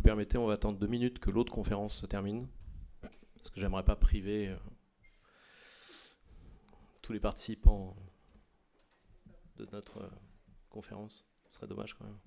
permettez, on va attendre 2 minutes que l'autre conférence se termine. Parce que j'aimerais pas priver tous les participants de notre conférence. Ce serait dommage quand même.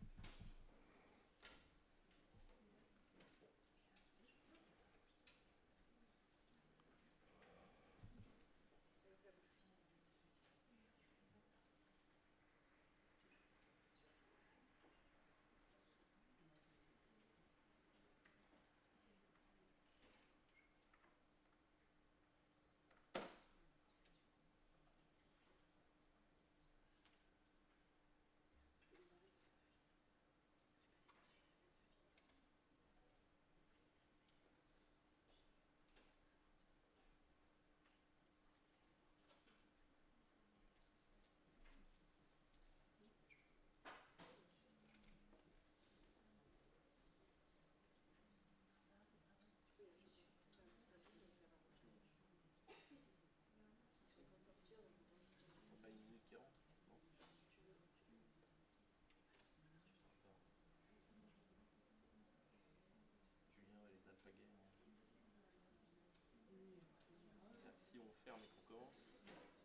Si on ferme et qu'on commence,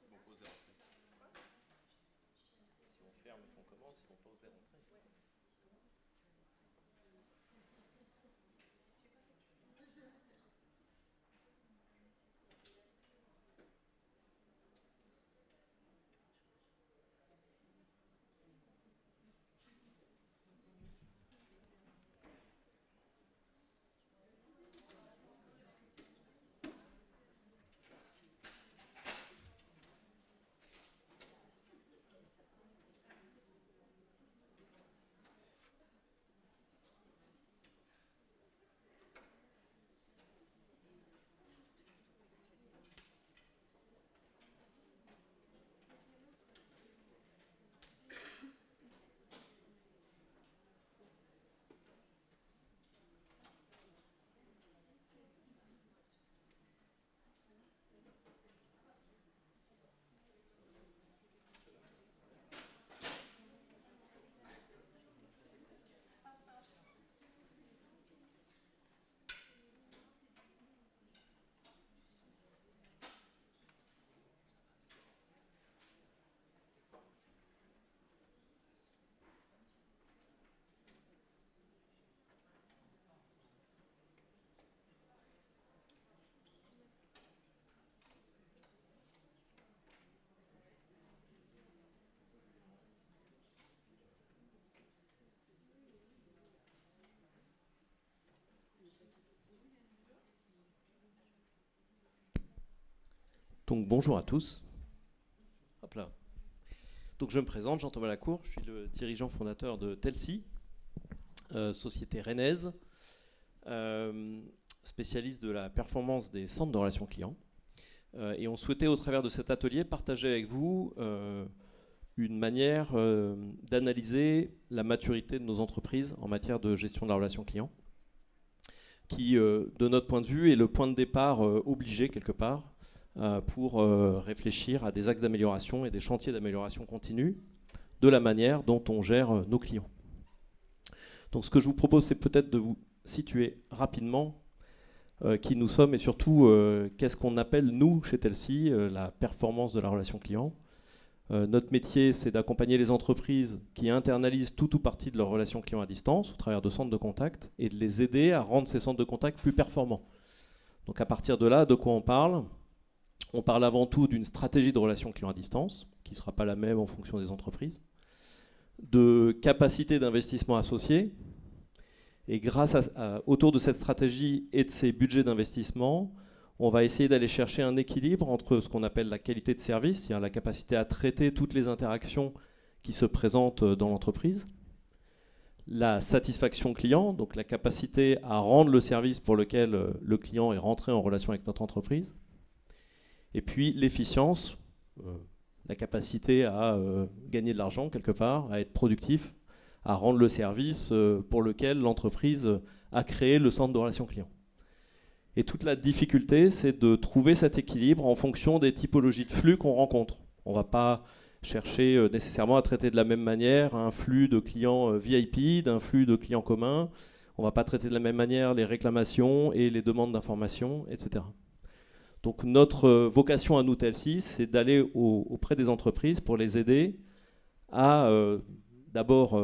ils vont pas oser rentrer. Si on ferme et qu'on commence, ils vont pas oser rentrer. Donc bonjour à tous. Hop là. Donc je me présente, Jean-Thomas Lacour, je suis le dirigeant fondateur de Telsi, société rennaise, spécialiste de la performance des centres de relations clients. Et on souhaitait au travers de cet atelier partager avec vous une manière d'analyser la maturité de nos entreprises en matière de gestion de la relation client, qui, de notre point de vue, est le point de départ obligé quelque part pour réfléchir à des axes d'amélioration et des chantiers d'amélioration continue de la manière dont on gère nos clients. Donc ce que je vous propose, c'est peut-être de vous situer rapidement qui nous sommes et surtout qu'est-ce qu'on appelle, nous, chez Telsi, la performance de la relation client. Notre métier, c'est d'accompagner les entreprises qui internalisent tout ou partie de leur relation client à distance au travers de centres de contact et de les aider à rendre ces centres de contact plus performants. Donc à partir de là, de quoi on parle ? On parle avant tout d'une stratégie de relation client à distance, qui ne sera pas la même en fonction des entreprises, de capacité d'investissement associée, et grâce autour de cette stratégie et de ces budgets d'investissement, on va essayer d'aller chercher un équilibre entre ce qu'on appelle la qualité de service, c'est-à-dire la capacité à traiter toutes les interactions qui se présentent dans l'entreprise, la satisfaction client, donc la capacité à rendre le service pour lequel le client est rentré en relation avec notre entreprise, et puis l'efficience, la capacité à gagner de l'argent quelque part, à être productif, à rendre le service pour lequel l'entreprise a créé le centre de relation client. Et toute la difficulté, c'est de trouver cet équilibre en fonction des typologies de flux qu'on rencontre. On ne va pas chercher nécessairement à traiter de la même manière un flux de clients VIP, d'un flux de clients communs. On ne va pas traiter de la même manière les réclamations et les demandes d'informations, etc. Donc notre vocation à nous, Telsys, c'est d'aller auprès des entreprises pour les aider à d'abord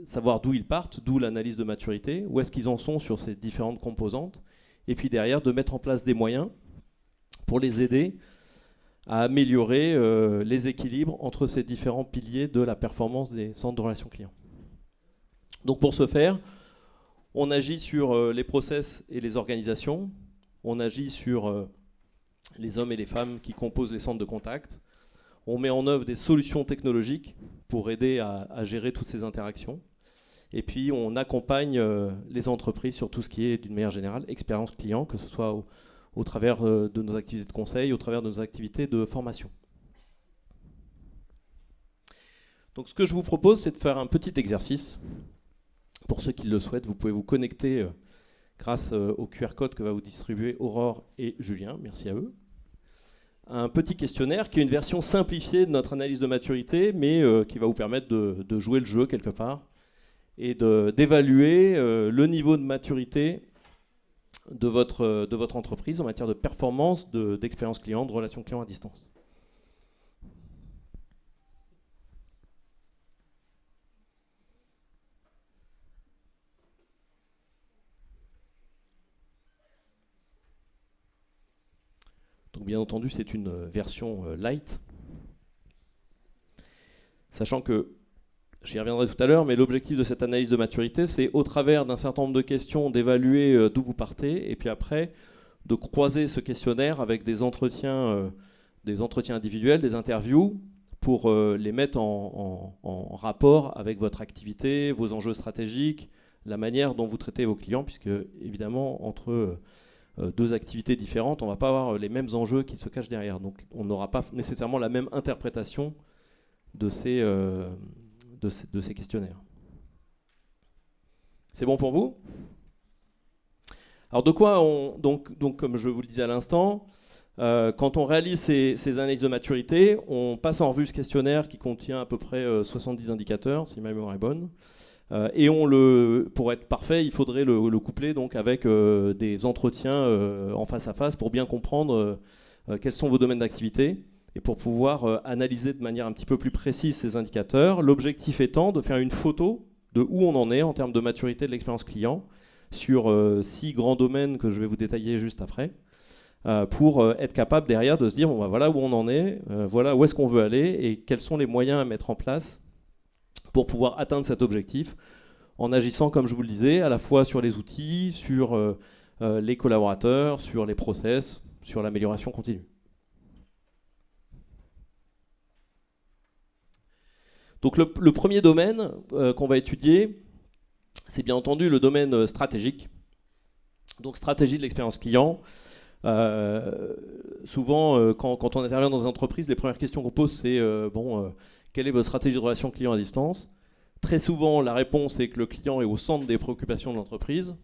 savoir d'où ils partent, d'où l'analyse de maturité, où est-ce qu'ils en sont sur ces différentes composantes, et puis derrière de mettre en place des moyens pour les aider à améliorer les équilibres entre ces différents piliers de la performance des centres de relations clients. Donc pour ce faire, on agit sur les process et les organisations, on agit sur les hommes et les femmes qui composent les centres de contact, on met en œuvre des solutions technologiques pour aider à gérer toutes ces interactions, et puis on accompagne les entreprises sur tout ce qui est, d'une manière générale, expérience client, que ce soit au travers de nos activités de conseil, au travers de nos activités de formation. Donc ce que je vous propose, c'est de faire un petit exercice. Pour ceux qui le souhaitent, vous pouvez vous connecter grâce au QR code que va vous distribuer Aurore et Julien, merci à eux. Un petit questionnaire qui est une version simplifiée de notre analyse de maturité, mais qui va vous permettre de jouer le jeu quelque part et d'évaluer le niveau de maturité de votre entreprise en matière de performance, d'expérience client, de relation client à distance. Donc bien entendu, c'est une version light, sachant que, j'y reviendrai tout à l'heure, mais l'objectif de cette analyse de maturité, c'est au travers d'un certain nombre de questions d'évaluer d'où vous partez, et puis après, de croiser ce questionnaire avec des entretiens individuels, des interviews, pour les mettre en rapport avec votre activité, vos enjeux stratégiques, la manière dont vous traitez vos clients, puisque évidemment, entre deux activités différentes, on ne va pas avoir les mêmes enjeux qui se cachent derrière. Donc on n'aura pas nécessairement la même interprétation de ces questionnaires. C'est bon pour vous? Alors de quoi donc comme je vous le disais à l'instant, quand on réalise ces analyses de maturité, on passe en revue ce questionnaire qui contient à peu près 70 indicateurs, si ma mémoire est bonne. Et pour être parfait, il faudrait le coupler donc avec des entretiens en face à face pour bien comprendre quels sont vos domaines d'activité et pour pouvoir analyser de manière un petit peu plus précise ces indicateurs. L'objectif étant de faire une photo de où on en est en termes de maturité de l'expérience client sur 6 grands domaines que je vais vous détailler juste après, pour être capable derrière de se dire bon, bah, voilà où on en est, voilà où est-ce qu'on veut aller et quels sont les moyens à mettre en place pour pouvoir atteindre cet objectif, en agissant, comme je vous le disais, à la fois sur les outils, sur les collaborateurs, sur les process, sur l'amélioration continue. Donc le premier domaine qu'on va étudier, c'est bien entendu le domaine stratégique. Donc stratégie de l'expérience client. Souvent, quand on intervient dans une entreprise, les premières questions qu'on pose, c'est quelle est votre stratégie de relation client à distance? Très souvent, la réponse est que le client est au centre des préoccupations de l'entreprise.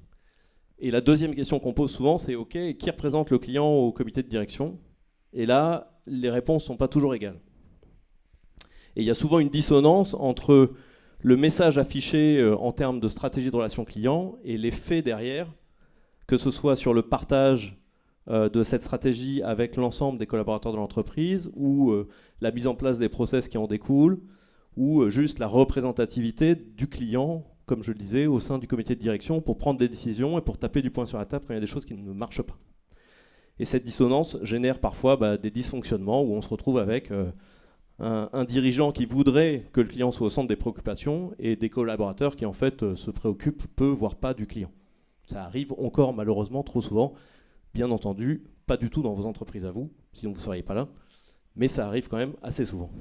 Et la deuxième question qu'on pose souvent, c'est OK, qui représente le client au comité de direction? Et là, les réponses ne sont pas toujours égales. Et il y a souvent une dissonance entre le message affiché en termes de stratégie de relation client et les faits derrière, que ce soit sur le partage de cette stratégie avec l'ensemble des collaborateurs de l'entreprise, ou la mise en place des process qui en découlent, ou juste la représentativité du client, comme je le disais, au sein du comité de direction pour prendre des décisions et pour taper du poing sur la table quand il y a des choses qui ne marchent pas. Et cette dissonance génère parfois des dysfonctionnements où on se retrouve avec un dirigeant qui voudrait que le client soit au centre des préoccupations et des collaborateurs qui en fait se préoccupent peu, voire pas du client. Ça arrive encore malheureusement trop souvent. Bien entendu, pas du tout dans vos entreprises à vous, sinon vous ne seriez pas là, mais ça arrive quand même assez souvent.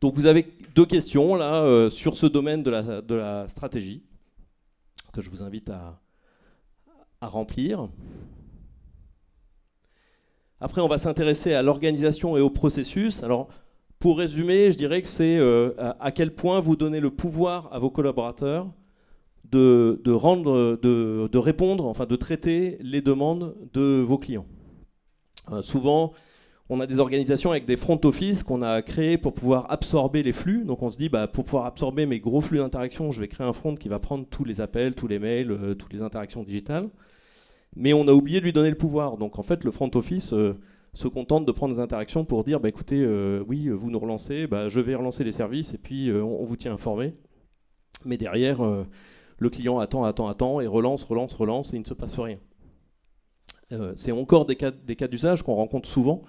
Donc vous avez 2 questions là sur ce domaine de la stratégie que je vous invite à remplir. Après, on va s'intéresser à l'organisation et au processus. Alors, pour résumer, je dirais que c'est à quel point vous donnez le pouvoir à vos collaborateurs de répondre, enfin de traiter les demandes de vos clients. Souvent, On a des organisations avec des front office qu'on a créées pour pouvoir absorber les flux. Donc on se dit, pour pouvoir absorber mes gros flux d'interactions, je vais créer un front qui va prendre tous les appels, tous les mails, toutes les interactions digitales. Mais on a oublié de lui donner le pouvoir. Donc en fait, le front office se contente de prendre des interactions pour dire, écoutez, oui, vous nous relancez, je vais relancer les services et puis on vous tient informé. Mais derrière, le client attend et relance et il ne se passe rien. C'est encore des cas d'usage qu'on rencontre souvent.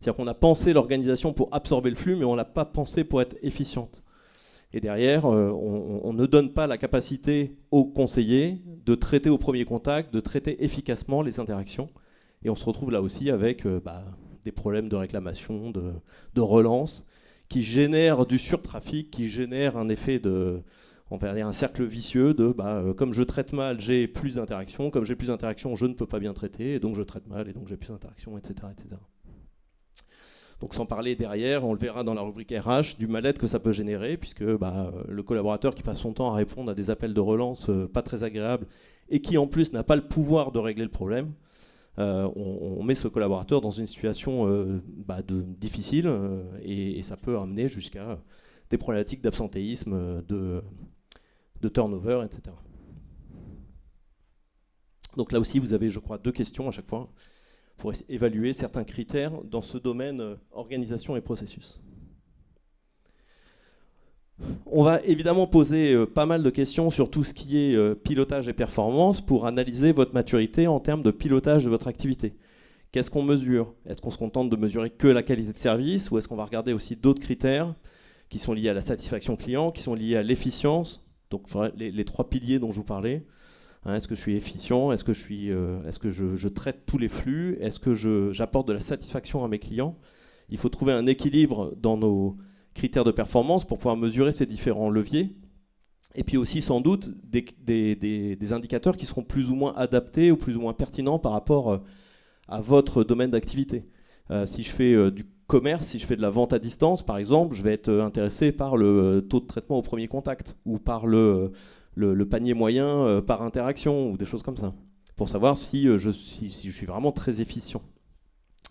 C'est-à-dire qu'on a pensé l'organisation pour absorber le flux, mais on ne l'a pas pensé pour être efficiente. Et derrière, on ne donne pas la capacité aux conseillers de traiter au premier contact, de traiter efficacement les interactions. Et on se retrouve là aussi avec des problèmes de réclamation, de relance, qui génèrent du surtrafic, qui génèrent un effet on va dire un cercle vicieux de comme je traite mal, j'ai plus d'interactions, comme j'ai plus d'interactions, je ne peux pas bien traiter, et donc je traite mal, et donc j'ai plus d'interactions, etc., etc. Donc sans parler derrière, on le verra dans la rubrique RH, du mal-être que ça peut générer, puisque le collaborateur qui passe son temps à répondre à des appels de relance pas très agréables, et qui en plus n'a pas le pouvoir de régler le problème, on met ce collaborateur dans une situation difficile, et ça peut amener jusqu'à des problématiques d'absentéisme, de turnover, etc. Donc là aussi, vous avez, je crois, 2 questions à chaque fois pour évaluer certains critères dans ce domaine organisation et processus. On va évidemment poser pas mal de questions sur tout ce qui est pilotage et performance pour analyser votre maturité en termes de pilotage de votre activité. Qu'est-ce qu'on mesure? Est-ce qu'on se contente de mesurer que la qualité de service ou est-ce qu'on va regarder aussi d'autres critères qui sont liés à la satisfaction client, qui sont liés à l'efficience, donc les 3 piliers dont je vous parlais. Est-ce que je suis efficient? Est-ce que je traite tous les flux? Est-ce que j'apporte de la satisfaction à mes clients? Il faut trouver un équilibre dans nos critères de performance pour pouvoir mesurer ces différents leviers. Et puis aussi sans doute des indicateurs qui seront plus ou moins adaptés ou plus ou moins pertinents par rapport à votre domaine d'activité. Si je fais du commerce, si je fais de la vente à distance par exemple, je vais être intéressé par le taux de traitement au premier contact ou par le panier moyen par interaction ou des choses comme ça, pour savoir si je suis vraiment très efficient.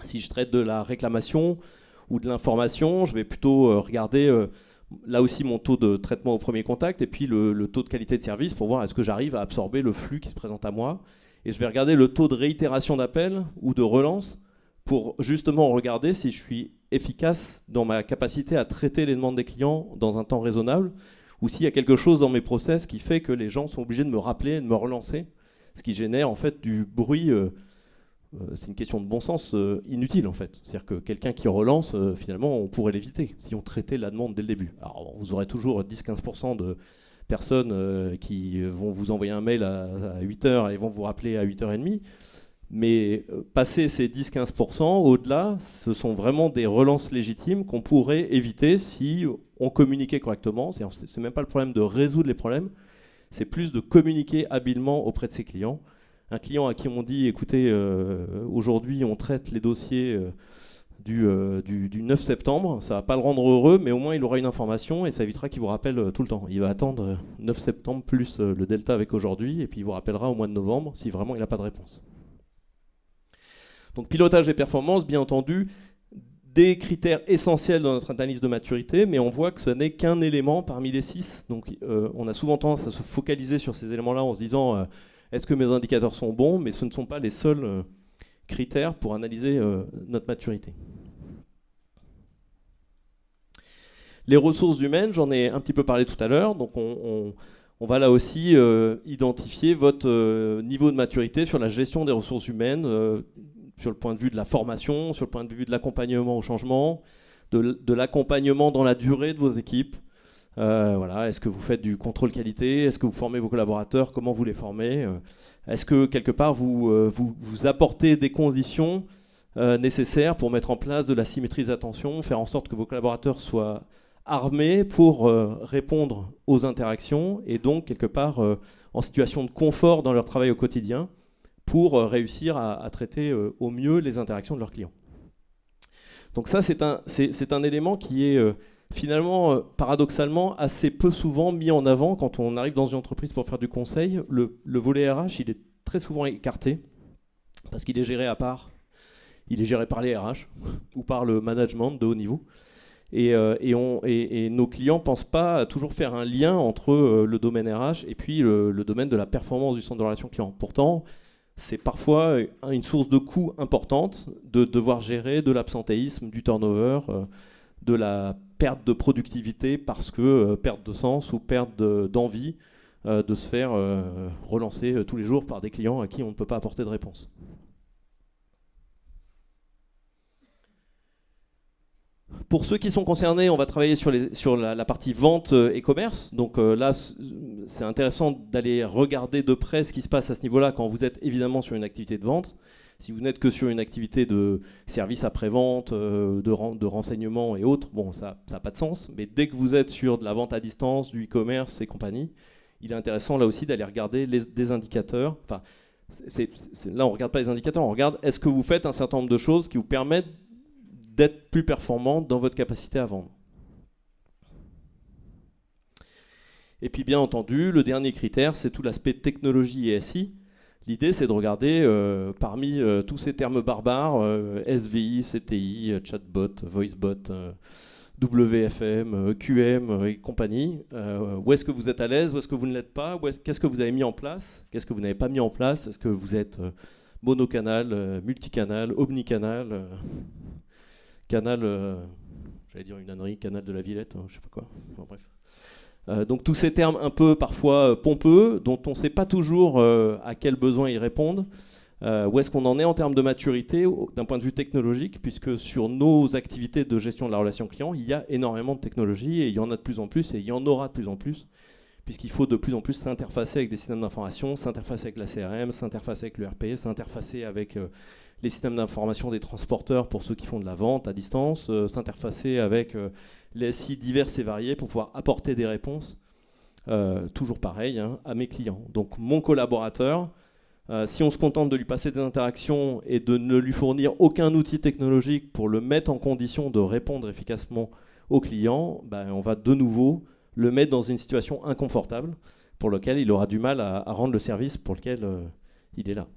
Si je traite de la réclamation ou de l'information, je vais plutôt regarder là aussi mon taux de traitement au premier contact et puis le taux de qualité de service pour voir est-ce que j'arrive à absorber le flux qui se présente à moi. Et je vais regarder le taux de réitération d'appel ou de relance pour justement regarder si je suis efficace dans ma capacité à traiter les demandes des clients dans un temps raisonnable, ou s'il y a quelque chose dans mes process qui fait que les gens sont obligés de me rappeler, de me relancer, ce qui génère en fait du bruit, c'est une question de bon sens, inutile en fait. C'est-à-dire que quelqu'un qui relance, finalement, on pourrait l'éviter si on traitait la demande dès le début. Alors vous aurez toujours 10-15% de personnes qui vont vous envoyer un mail à 8h et vont vous rappeler à 8h30, mais passer ces 10-15%, au-delà, ce sont vraiment des relances légitimes qu'on pourrait éviter si on communiquait correctement. C'est même pas le problème de résoudre les problèmes, c'est plus de communiquer habilement auprès de ses clients. Un client à qui on dit, écoutez, aujourd'hui on traite les dossiers du 9 septembre, ça va pas le rendre heureux, mais au moins il aura une information et ça évitera qu'il vous rappelle tout le temps. Il va attendre 9 septembre plus le delta avec aujourd'hui, et puis il vous rappellera au mois de novembre si vraiment il n'a pas de réponse. Donc pilotage et performance, bien entendu, des critères essentiels dans notre analyse de maturité, mais on voit que ce n'est qu'un élément parmi les 6. Donc on a souvent tendance à se focaliser sur ces éléments-là en se disant est-ce que mes indicateurs sont bons, mais ce ne sont pas les seuls critères pour analyser notre maturité. Les ressources humaines, j'en ai un petit peu parlé tout à l'heure, donc on va là aussi identifier votre niveau de maturité sur la gestion des ressources humaines, sur le point de vue de la formation, sur le point de vue de l'accompagnement au changement, de l'accompagnement dans la durée de vos équipes. Voilà, est-ce que vous faites du contrôle qualité? Est-ce que vous formez vos collaborateurs? Comment vous les formez? Est-ce que quelque part vous apportez des conditions nécessaires pour mettre en place de la symétrie d'attention, faire en sorte que vos collaborateurs soient armés pour répondre aux interactions et donc quelque part en situation de confort dans leur travail au quotidien pour réussir à traiter au mieux les interactions de leurs clients. Donc ça, c'est un élément qui est finalement, paradoxalement, assez peu souvent mis en avant quand on arrive dans une entreprise pour faire du conseil. Le volet RH, il est très souvent écarté parce qu'il est géré à part il est géré par les RH ou par le management de haut niveau. Et nos clients ne pensent pas à toujours faire un lien entre le domaine RH et puis le domaine de la performance du centre de relation client. Pourtant, c'est parfois une source de coûts importante de devoir gérer de l'absentéisme, du turnover, de la perte de productivité parce que perte de sens ou perte d'envie de se faire relancer tous les jours par des clients à qui on ne peut pas apporter de réponse. Pour ceux qui sont concernés, on va travailler sur la partie vente et commerce. Donc là, c'est intéressant d'aller regarder de près ce qui se passe à ce niveau-là quand vous êtes évidemment sur une activité de vente. Si vous n'êtes que sur une activité de service après-vente, de renseignement et autres, bon, ça n'a pas de sens. Mais dès que vous êtes sur de la vente à distance, du e-commerce et compagnie, il est intéressant là aussi d'aller regarder des indicateurs. Enfin, là, on ne regarde pas les indicateurs, on regarde est-ce que vous faites un certain nombre de choses qui vous permettent d'être plus performant dans votre capacité à vendre. Et puis bien entendu, le dernier critère, c'est tout l'aspect technologie et SI. L'idée, c'est de regarder parmi tous ces termes barbares, SVI, CTI, chatbot, voicebot, WFM, QM et compagnie, où est-ce que vous êtes à l'aise, où est-ce que vous ne l'êtes pas, qu'est-ce que vous avez mis en place, qu'est-ce que vous n'avez pas mis en place, est-ce que vous êtes monocanal, multicanal, omnicanal, canal, j'allais dire une ânerie, canal de la Villette, je sais pas quoi, bon, bref. Donc tous ces termes un peu parfois pompeux, dont on ne sait pas toujours à quels besoins ils répondent, où est-ce qu'on en est en termes de maturité d'un point de vue technologique, puisque sur nos activités de gestion de la relation client, il y a énormément de technologies, et il y en a de plus en plus, et il y en aura de plus en plus, puisqu'il faut de plus en plus s'interfacer avec des systèmes d'information, s'interfacer avec la CRM, s'interfacer avec l'ERP, s'interfacer avec les systèmes d'information des transporteurs pour ceux qui font de la vente à distance, s'interfacer avec les SI divers et variés pour pouvoir apporter des réponses, toujours pareil, hein, à mes clients. Donc mon collaborateur, si on se contente de lui passer des interactions et de ne lui fournir aucun outil technologique pour le mettre en condition de répondre efficacement aux clients, ben, on va de nouveau le mettre dans une situation inconfortable pour laquelle il aura du mal à rendre le service pour lequel il est là.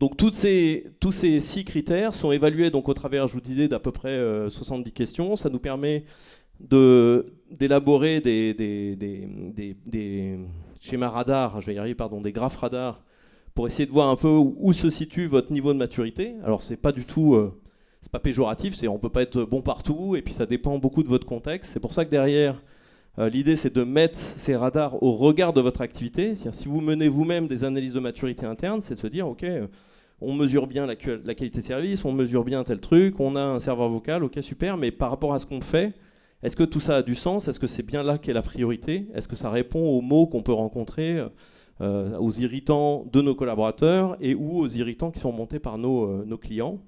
Donc tous ces 6 critères sont évalués donc, au travers, je vous disais, d'à peu près 70 questions. Ça nous permet d'élaborer des schémas radars, je vais y arriver, pardon, des graphes radars, pour essayer de voir un peu où se situe votre niveau de maturité. Alors c'est pas du tout, c'est pas péjoratif, on peut pas être bon partout, et puis ça dépend beaucoup de votre contexte. C'est pour ça que derrière, l'idée c'est de mettre ces radars au regard de votre activité. C'est-à-dire si vous menez vous-même des analyses de maturité interne, c'est de se dire, ok, on mesure bien la qualité de service, on mesure bien tel truc, on a un serveur vocal, ok super, mais par rapport à ce qu'on fait, est-ce que tout ça a du sens? Est-ce que c'est bien là qu'est la priorité? Est-ce que ça répond aux mots qu'on peut rencontrer, aux irritants de nos collaborateurs et ou aux irritants qui sont montés par nos clients?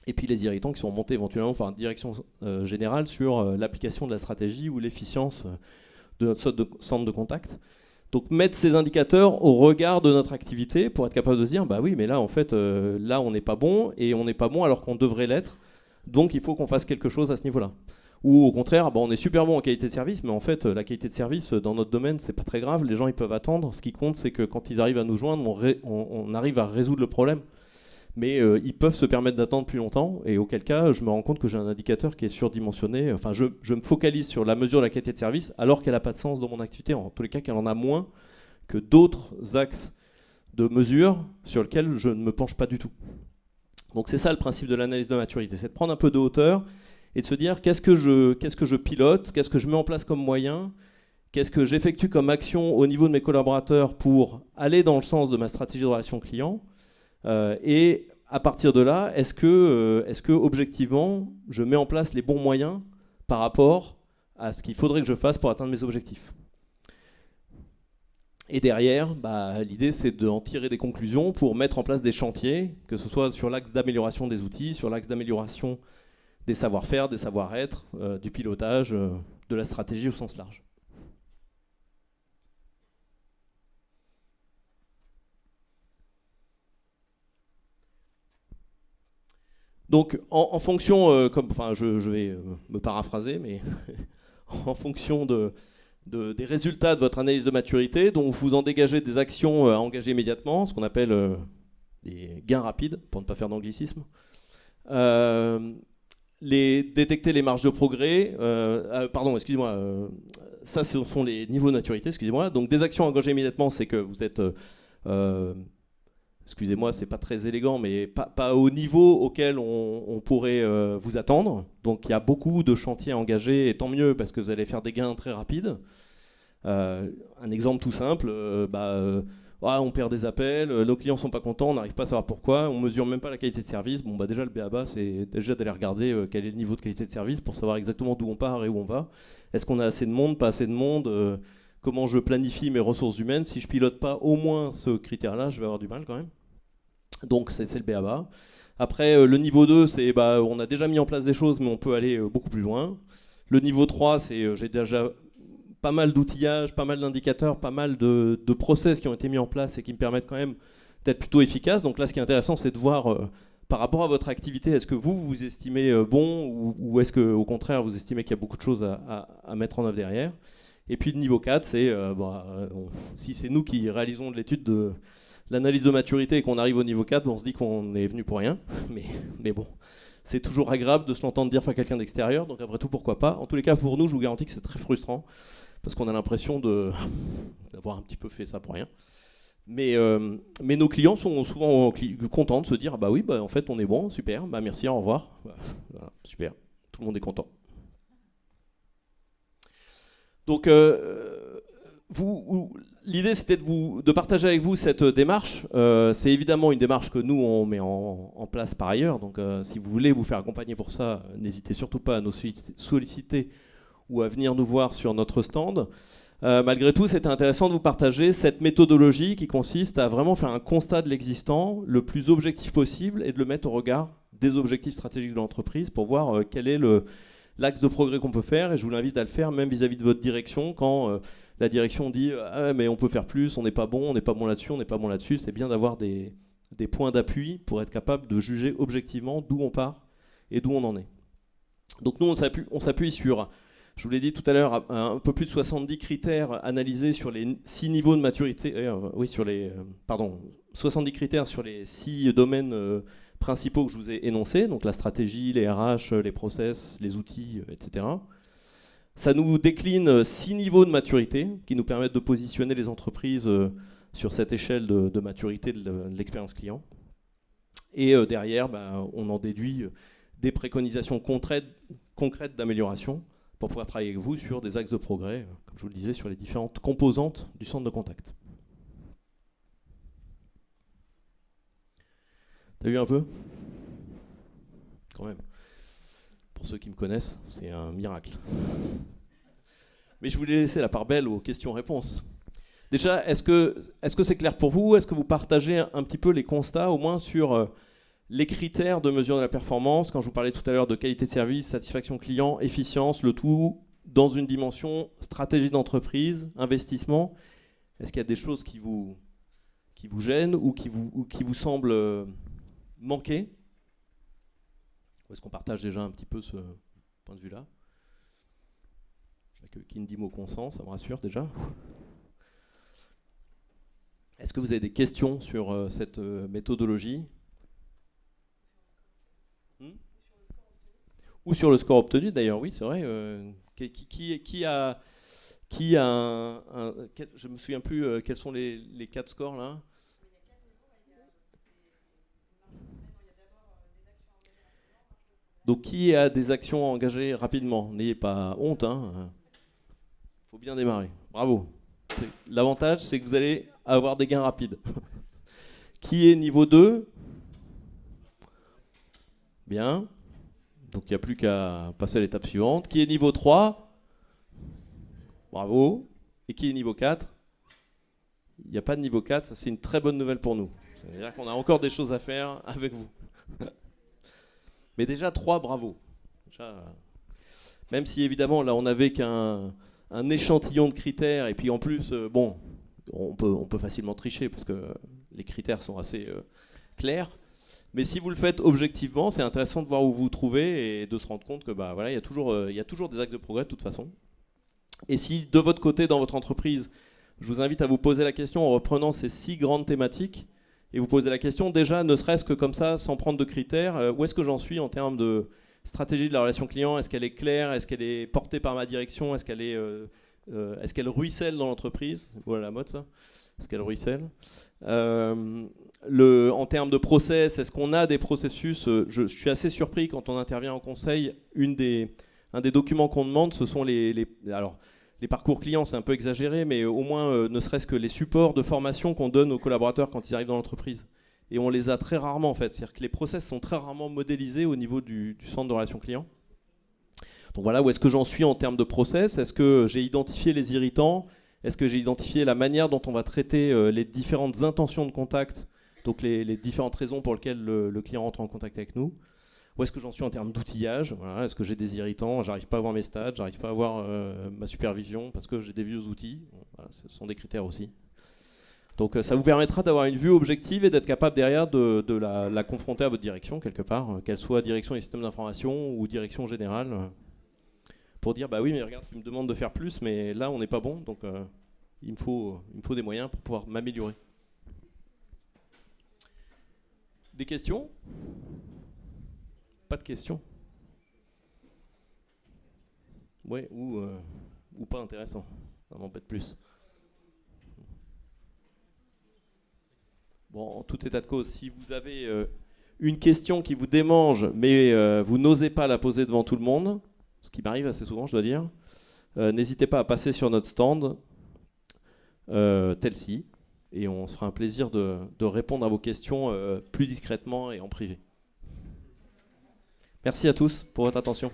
Et puis les irritants qui sont montés éventuellement par direction générale sur l'application de la stratégie ou l'efficience de notre centre de contact. Donc mettre ces indicateurs au regard de notre activité pour être capable de se dire bah oui mais là en fait là on n'est pas bon et on n'est pas bon alors qu'on devrait l'être, donc il faut qu'on fasse quelque chose à ce niveau-là. Ou au contraire bah, on est super bon en qualité de service mais en fait la qualité de service dans notre domaine c'est pas très grave, les gens ils peuvent attendre, ce qui compte c'est que quand ils arrivent à nous joindre on arrive à résoudre le problème. Mais ils peuvent se permettre d'attendre plus longtemps, et auquel cas, je me rends compte que j'ai un indicateur qui est surdimensionné. Enfin, je me focalise sur la mesure de la qualité de service, alors qu'elle n'a pas de sens dans mon activité. En tous les cas, qu'elle en a moins que d'autres axes de mesure sur lesquels je ne me penche pas du tout. Donc c'est ça le principe de l'analyse de maturité, c'est de prendre un peu de hauteur et de se dire qu'est-ce que je pilote, qu'est-ce que je mets en place comme moyen, qu'est-ce que j'effectue comme action au niveau de mes collaborateurs pour aller dans le sens de ma stratégie de relation client. Et à partir de là, est-ce que objectivement, je mets en place les bons moyens par rapport à ce qu'il faudrait que je fasse pour atteindre mes objectifs? Et derrière, bah, l'idée c'est d'en tirer des conclusions pour mettre en place des chantiers, que ce soit sur l'axe d'amélioration des outils, sur l'axe d'amélioration des savoir-faire, des savoir-être, du pilotage, de la stratégie au sens large. Donc, en fonction, je vais me paraphraser, mais en fonction des résultats de votre analyse de maturité, donc vous en dégagez des actions à engager immédiatement, ce qu'on appelle des gains rapides, pour ne pas faire d'anglicisme. Détecter les marges de progrès. Pardon, excusez-moi. Ça, ce sont les niveaux de maturité, excusez-moi. Donc, des actions engagées immédiatement, c'est que vous êtes... excusez-moi, c'est pas très élégant, mais pas au niveau auquel on pourrait vous attendre. Donc, il y a beaucoup de chantiers engagés, et tant mieux, parce que vous allez faire des gains très rapides. Un exemple tout simple, on perd des appels, nos clients sont pas contents, on n'arrive pas à savoir pourquoi, on mesure même pas la qualité de service. Bon, déjà le b.a.-ba, c'est déjà d'aller regarder quel est le niveau de qualité de service pour savoir exactement d'où on part et où on va. Est-ce qu'on a assez de monde, pas assez de monde, comment je planifie mes ressources humaines. Si je pilote pas au moins ce critère-là, je vais avoir du mal quand même. Donc c'est le b.a.-ba. Après, le niveau 2, c'est on a déjà mis en place des choses, mais on peut aller beaucoup plus loin. Le niveau 3, c'est j'ai déjà pas mal d'outillage, pas mal d'indicateurs, pas mal de process qui ont été mis en place et qui me permettent quand même d'être plutôt efficace. Donc là, ce qui est intéressant, c'est de voir par rapport à votre activité, est-ce que vous estimez bon ou est-ce qu'au contraire, vous estimez qu'il y a beaucoup de choses à mettre en œuvre derrière. Et puis le niveau 4, c'est si c'est nous qui réalisons de l'étude de l'analyse de maturité et qu'on arrive au niveau 4, on se dit qu'on est venu pour rien. Mais bon, c'est toujours agréable de se l'entendre dire par quelqu'un d'extérieur, donc après tout, pourquoi pas. En tous les cas, pour nous, je vous garantis que c'est très frustrant, parce qu'on a l'impression d'avoir un petit peu fait ça pour rien. Mais nos clients sont souvent contents de se dire, oui, en fait, on est bon, super, merci, au revoir. Voilà, super, tout le monde est content. Donc, l'idée, c'était de partager avec vous cette démarche. C'est évidemment une démarche que nous, on met en place par ailleurs. Donc, si vous voulez vous faire accompagner pour ça, n'hésitez surtout pas à nous solliciter ou à venir nous voir sur notre stand. Malgré tout, c'était intéressant de vous partager cette méthodologie qui consiste à vraiment faire un constat de l'existant le plus objectif possible et de le mettre au regard des objectifs stratégiques de l'entreprise pour voir quel est l'axe de progrès qu'on peut faire. Et je vous l'invite à le faire même vis-à-vis de votre direction quand la direction dit « Ah, mais on peut faire plus, on n'est pas bon là-dessus, on n'est pas bon là-dessus ». C'est bien d'avoir des points d'appui pour être capable de juger objectivement d'où on part et d'où on en est. Donc nous, on s'appuie sur... Je vous l'ai dit tout à l'heure, un peu plus de 70 critères analysés sur les 6 niveaux de maturité. 70 critères sur les 6 domaines principaux que je vous ai énoncés, donc la stratégie, les RH, les process, les outils, etc. Ça nous décline 6 niveaux de maturité qui nous permettent de positionner les entreprises sur cette échelle de maturité de l'expérience client. Et derrière, on en déduit des préconisations concrètes d'amélioration pour pouvoir travailler avec vous sur des axes de progrès, comme je vous le disais, sur les différentes composantes du centre de contact. T'as vu un peu ? Quand même. Pour ceux qui me connaissent, c'est un miracle. Mais je voulais laisser la part belle aux questions-réponses. Déjà, est-ce que c'est clair pour vous ? Est-ce que vous partagez un petit peu les constats, au moins sur les critères de mesure de la performance, quand je vous parlais tout à l'heure de qualité de service, satisfaction client, efficience, le tout dans une dimension stratégie d'entreprise, investissement. Est-ce qu'il y a des choses qui vous gênent ou qui vous semblent manquer ? Ou est-ce qu'on partage déjà un petit peu ce point de vue-là ? Qui ne dit mot consent, ça me rassure déjà. Est-ce que vous avez des questions sur cette méthodologie ? Ou sur le score obtenu, d'ailleurs, oui, c'est vrai. Qui a je me souviens plus quels sont les 4 scores là. Donc qui a des actions engagées rapidement ? N'ayez pas honte, hein. Faut bien démarrer. Bravo. L'avantage, c'est que vous allez avoir des gains rapides. Qui est niveau 2 ? Bien. Donc il n'y a plus qu'à passer à l'étape suivante. Qui est niveau 3 ? Bravo. Et qui est niveau 4 ? Il n'y a pas de niveau 4, ça c'est une très bonne nouvelle pour nous. C'est-à-dire qu'on a encore des choses à faire avec vous. Mais déjà 3, bravo. Déjà, même si évidemment là on n'avait qu'un échantillon de critères, et puis en plus, on peut facilement tricher parce que les critères sont assez clairs. Mais si vous le faites objectivement, c'est intéressant de voir où vous vous trouvez et de se rendre compte que il y a toujours des axes de progrès de toute façon. Et si de votre côté, dans votre entreprise, je vous invite à vous poser la question en reprenant ces 6 grandes thématiques, et vous posez la question, déjà, ne serait-ce que comme ça, sans prendre de critères, où est-ce que j'en suis en termes de stratégie de la relation client? Est-ce qu'elle est claire? Est-ce qu'elle est portée par ma direction? Est-ce qu'elle ruisselle dans l'entreprise? Voilà la mode, ça. Est-ce qu'elle ruisselle? En termes de process, est-ce qu'on a des processus? Je suis assez surpris quand on intervient en conseil. Un des documents qu'on demande, ce sont alors, les parcours clients, c'est un peu exagéré, mais au moins, ne serait-ce que les supports de formation qu'on donne aux collaborateurs quand ils arrivent dans l'entreprise. Et on les a très rarement, en fait. C'est-à-dire que les process sont très rarement modélisés au niveau du centre de relations clients. Donc voilà, où est-ce que j'en suis en termes de process? Est-ce que j'ai identifié les irritants? Est-ce que j'ai identifié la manière dont on va traiter les différentes intentions de contact, donc les différentes raisons pour lesquelles le client rentre en contact avec nous? Où est-ce que j'en suis en termes d'outillage? Voilà, est-ce que j'ai des irritants? J'arrive pas à voir mes stats, j'arrive pas à voir ma supervision parce que j'ai des vieux outils. Voilà, ce sont des critères aussi. Donc ça vous permettra d'avoir une vue objective et d'être capable derrière de la confronter à votre direction quelque part, qu'elle soit direction des systèmes d'information ou direction générale, pour dire bah oui mais regarde, tu me demandes de faire plus mais là on n'est pas bon, donc il me faut des moyens pour pouvoir m'améliorer. Des questions? Pas de questions? Ouais, ou pas intéressant, ça m'embête plus. Bon, en tout état de cause, si vous avez une question qui vous démange, mais vous n'osez pas la poser devant tout le monde, ce qui m'arrive assez souvent, je dois dire, n'hésitez pas à passer sur notre stand, tel-ci, et on se fera un plaisir de répondre à vos questions plus discrètement et en privé. Merci à tous pour votre attention.